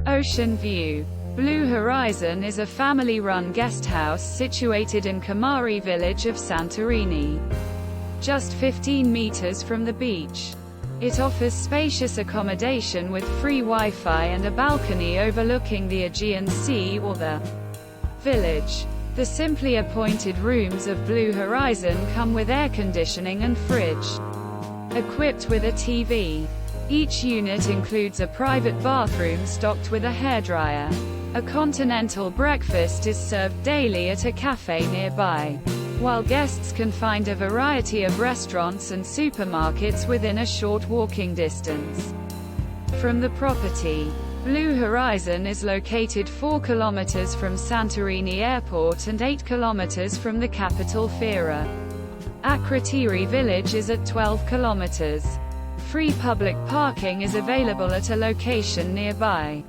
Ocean View. Blue Horizon is a family-run guesthouse situated in Kamari village of Santorini, just 15 meters from the beach. It offers spacious accommodation with free Wi-Fi and a balcony overlooking the Aegean Sea or the village. The simply appointed rooms of Blue Horizon come with air conditioning and fridge, equipped with a TV. Each unit includes a private bathroom stocked with a hairdryer. A continental breakfast is served daily at a cafe nearby, while guests can find a variety of restaurants and supermarkets within a short walking distance from the property. Blue Horizon is located 4 kilometers from Santorini Airport and 8 kilometers from the capital Fira. Akrotiri village is at 12 kilometers. Free public parking is available at a location nearby.